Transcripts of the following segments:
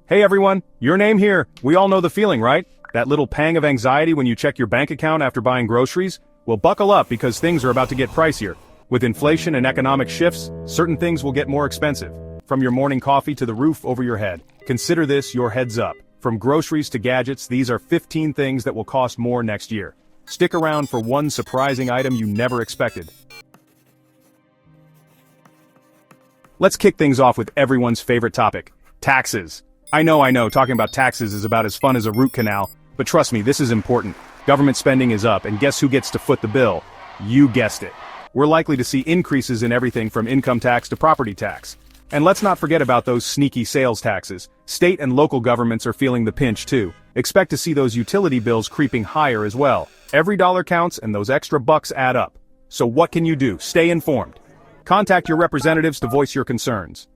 Hey everyone, your name here. We all know the feeling, right? That little pang of anxiety when you check your bank account after buying groceries? Well, buckle up because things are about to get pricier. With inflation and economic shifts, certain things will get more expensive. From your morning coffee to the roof over your head. Consider this your heads up. From groceries to gadgets, these are 15 things that will cost more next year. Stick around for one surprising item you never expected. Let's kick things off with everyone's favorite topic, taxes. I know, talking about taxes is about as fun as a root canal, but trust me, this is important. Government spending is up, and guess who gets to foot the bill? You guessed it. We're likely to see increases in everything from income tax to property tax. And let's not forget about those sneaky sales taxes. State and local governments are feeling the pinch too. Expect to see those utility bills creeping higher as well. Every dollar counts and those extra bucks add up. So what can you do? Stay informed. Contact your representatives to voice your concerns.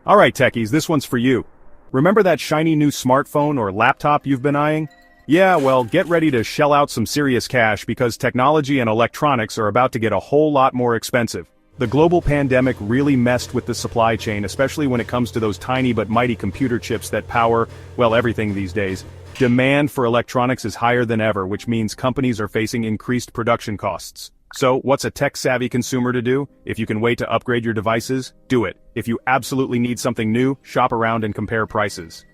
Alright techies, this one's for you. Remember that shiny new smartphone or laptop you've been eyeing? Yeah, well, get ready to shell out some serious cash because technology and electronics are about to get a whole lot more expensive. The global pandemic really messed with the supply chain, especially when it comes to those tiny but mighty computer chips that power, well, everything these days. Demand for electronics is higher than ever, which means companies are facing increased production costs. So, what's a tech-savvy consumer to do? If you can wait to upgrade your devices, do it. If you absolutely need something new, shop around and compare prices.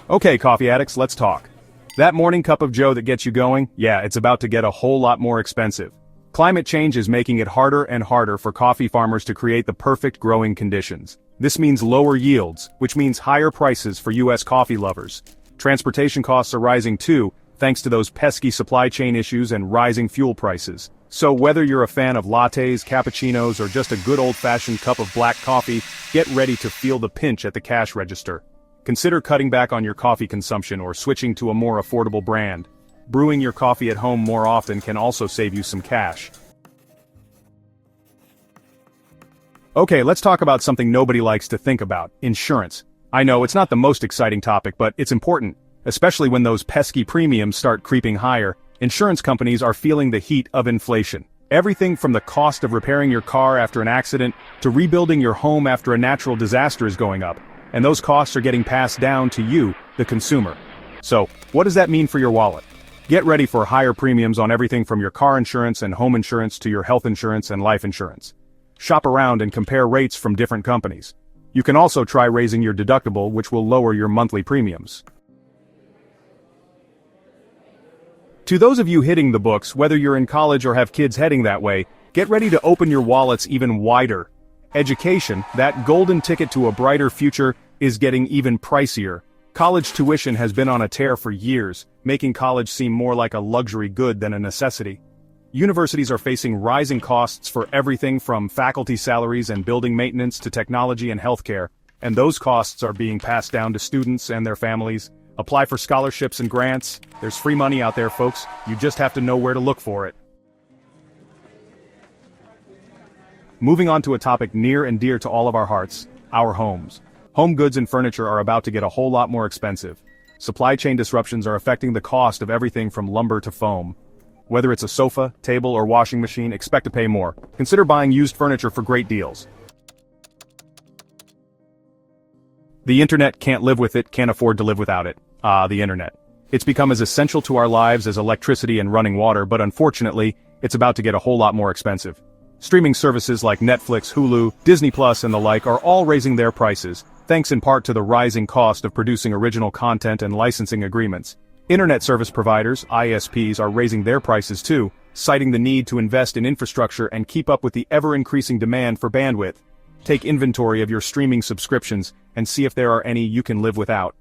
Okay, coffee addicts, let's talk. That morning cup of joe that gets you going, yeah, it's about to get a whole lot more expensive. Climate change is making it harder and harder for coffee farmers to create the perfect growing conditions. This means lower yields, which means higher prices for US coffee lovers. Transportation costs are rising too, thanks to those pesky supply chain issues and rising fuel prices. So whether you're a fan of lattes, cappuccinos, or just a good old-fashioned cup of black coffee, get ready to feel the pinch at the cash register. Consider cutting back on your coffee consumption or switching to a more affordable brand. Brewing your coffee at home more often can also save you some cash. Okay, let's talk about something nobody likes to think about, insurance. I know it's not the most exciting topic, but it's important. Especially when those pesky premiums start creeping higher, insurance companies are feeling the heat of inflation. Everything from the cost of repairing your car after an accident to rebuilding your home after a natural disaster is going up, and those costs are getting passed down to you, the consumer. So, what does that mean for your wallet? Get ready for higher premiums on everything from your car insurance and home insurance to your health insurance and life insurance. Shop around and compare rates from different companies. You can also try raising your deductible, which will lower your monthly premiums. To those of you hitting the books, whether you're in college or have kids heading that way, get ready to open your wallets even wider. Education, that golden ticket to a brighter future, is getting even pricier. College tuition has been on a tear for years, making college seem more like a luxury good than a necessity. Universities are facing rising costs for everything from faculty salaries and building maintenance to technology and healthcare, and those costs are being passed down to students and their families. Apply for scholarships and grants. There's free money out there, folks. You just have to know where to look for it. Moving on to a topic near and dear to all of our hearts, our homes. Home goods and furniture are about to get a whole lot more expensive. Supply chain disruptions are affecting the cost of everything from lumber to foam. Whether it's a sofa, table, or washing machine, expect to pay more. Consider buying used furniture for great deals. The internet can't live with it, can't afford to live without it. The internet. It's become as essential to our lives as electricity and running water, but unfortunately, it's about to get a whole lot more expensive. Streaming services like Netflix, Hulu, Disney Plus, and the like are all raising their prices, thanks in part to the rising cost of producing original content and licensing agreements. Internet service providers, ISPs, are raising their prices too, citing the need to invest in infrastructure and keep up with the ever-increasing demand for bandwidth. Take inventory of your streaming subscriptions and see if there are any you can live without.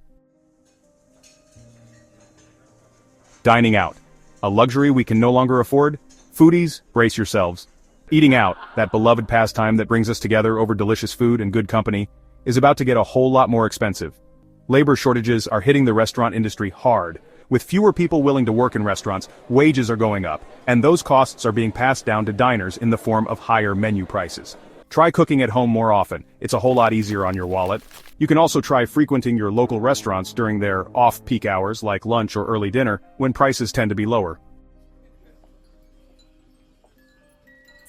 Dining out. A luxury we can no longer afford? Foodies, brace yourselves. Eating out, that beloved pastime that brings us together over delicious food and good company, is about to get a whole lot more expensive. Labor shortages are hitting the restaurant industry hard. With fewer people willing to work in restaurants, wages are going up, and those costs are being passed down to diners in the form of higher menu prices. Try cooking at home more often. It's a whole lot easier on your wallet. You can also try frequenting your local restaurants during their off-peak hours like lunch or early dinner, when prices tend to be lower.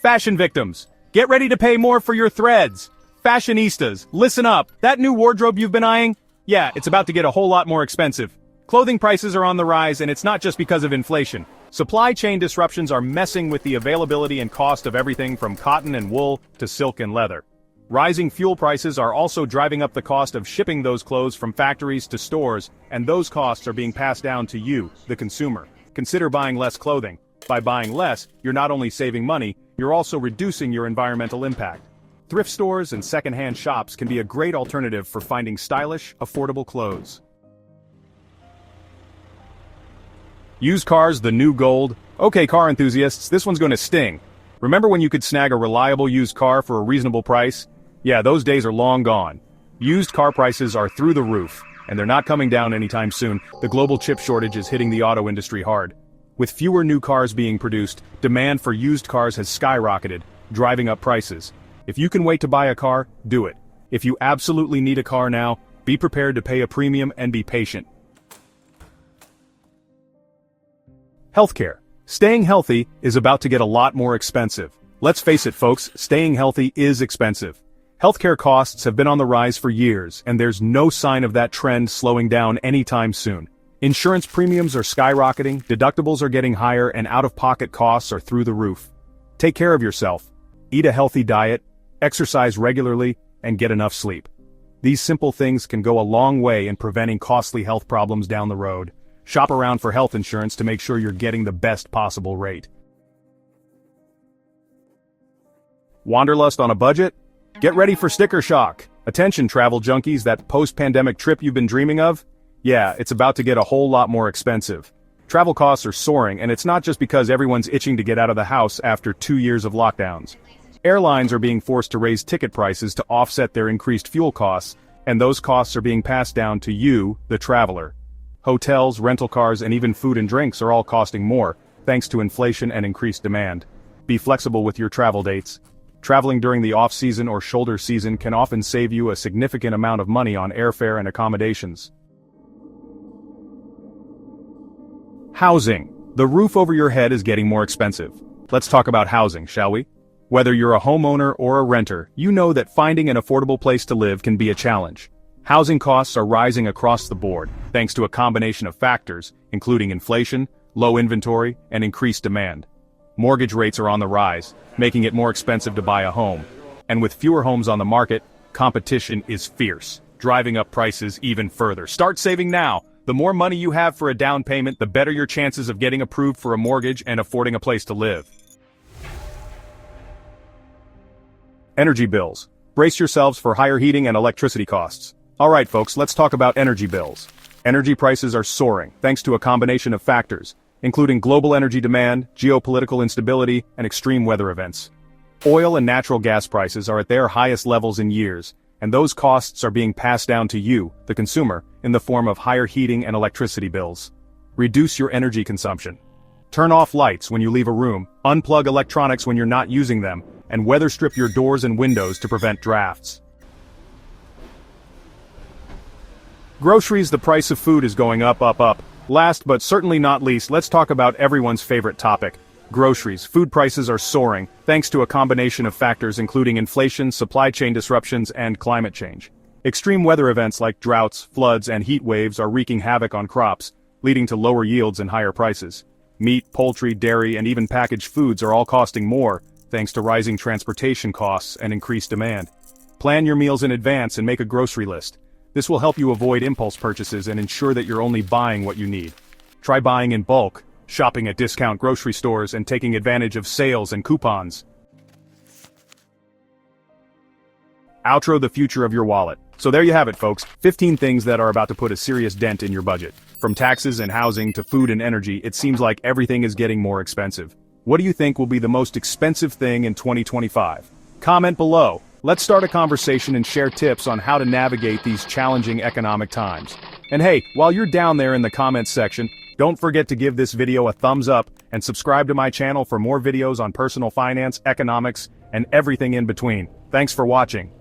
Fashion victims. Get ready to pay more for your threads. Fashionistas, listen up. That new wardrobe you've been eyeing? Yeah, it's about to get a whole lot more expensive. Clothing prices are on the rise, and it's not just because of inflation. Supply chain disruptions are messing with the availability and cost of everything from cotton and wool to silk and leather. Rising fuel prices are also driving up the cost of shipping those clothes from factories to stores, and those costs are being passed down to you, the consumer. Consider buying less clothing. By buying less, you're not only saving money, you're also reducing your environmental impact. Thrift stores and secondhand shops can be a great alternative for finding stylish, affordable clothes. Used cars, the new gold. Okay, car enthusiasts, this one's gonna sting. Remember when you could snag a reliable used car for a reasonable price? Yeah, those days are long gone. Used car prices are through the roof, and they're not coming down anytime soon. The global chip shortage is hitting the auto industry hard. With fewer new cars being produced, demand for used cars has skyrocketed, driving up prices. If you can wait to buy a car, do it. If you absolutely need a car now, be prepared to pay a premium and be patient. Healthcare. Staying healthy is about to get a lot more expensive. Let's face it, folks, staying healthy is expensive. Healthcare costs have been on the rise for years, and there's no sign of that trend slowing down anytime soon. Insurance premiums are skyrocketing, deductibles are getting higher, and out-of-pocket costs are through the roof. Take care of yourself. Eat a healthy diet, exercise regularly, and get enough sleep. These simple things can go a long way in preventing costly health problems down the road. Shop around for health insurance to make sure you're getting the best possible rate. Wanderlust on a budget? Get ready for sticker shock. Attention travel junkies, that post-pandemic trip you've been dreaming of? Yeah, it's about to get a whole lot more expensive. Travel costs are soaring, and it's not just because everyone's itching to get out of the house after 2 years of lockdowns. Airlines are being forced to raise ticket prices to offset their increased fuel costs, and those costs are being passed down to you, the traveler. Hotels, rental cars, and even food and drinks are all costing more, thanks to inflation and increased demand. Be flexible with your travel dates. Traveling during the off-season or shoulder season can often save you a significant amount of money on airfare and accommodations. Housing. The roof over your head is getting more expensive. Let's talk about housing, shall we? Whether you're a homeowner or a renter, you know that finding an affordable place to live can be a challenge. Housing costs are rising across the board, thanks to a combination of factors, including inflation, low inventory, and increased demand. Mortgage rates are on the rise, making it more expensive to buy a home. And with fewer homes on the market, competition is fierce, driving up prices even further. Start saving now. The more money you have for a down payment, the better your chances of getting approved for a mortgage and affording a place to live. Energy bills. Brace yourselves for higher heating and electricity costs. Alright folks, let's talk about energy bills. Energy prices are soaring, thanks to a combination of factors, including global energy demand, geopolitical instability, and extreme weather events. Oil and natural gas prices are at their highest levels in years, and those costs are being passed down to you, the consumer, in the form of higher heating and electricity bills. Reduce your energy consumption. Turn off lights when you leave a room, unplug electronics when you're not using them, and weather strip your doors and windows to prevent drafts. Groceries. The price of food is going up. Last but certainly not least, let's talk about everyone's favorite topic. Groceries. Food prices are soaring, thanks to a combination of factors including inflation, supply chain disruptions, and climate change. Extreme weather events like droughts, floods, and heat waves are wreaking havoc on crops, leading to lower yields and higher prices. Meat, poultry, dairy, and even packaged foods are all costing more, thanks to rising transportation costs and increased demand. Plan your meals in advance and make a grocery list. This will help you avoid impulse purchases and ensure that you're only buying what you need. Try buying in bulk, shopping at discount grocery stores, and taking advantage of sales and coupons. Outro. The future of your wallet. So there you have it, folks. 15 things that are about to put a serious dent in your budget. From taxes and housing to food and energy, it seems like everything is getting more expensive. What do you think will be the most expensive thing in 2025? Comment below. Let's start a conversation and share tips on how to navigate these challenging economic times. And hey, while you're down there in the comments section, don't forget to give this video a thumbs up and subscribe to my channel for more videos on personal finance, economics, and everything in between. Thanks for watching.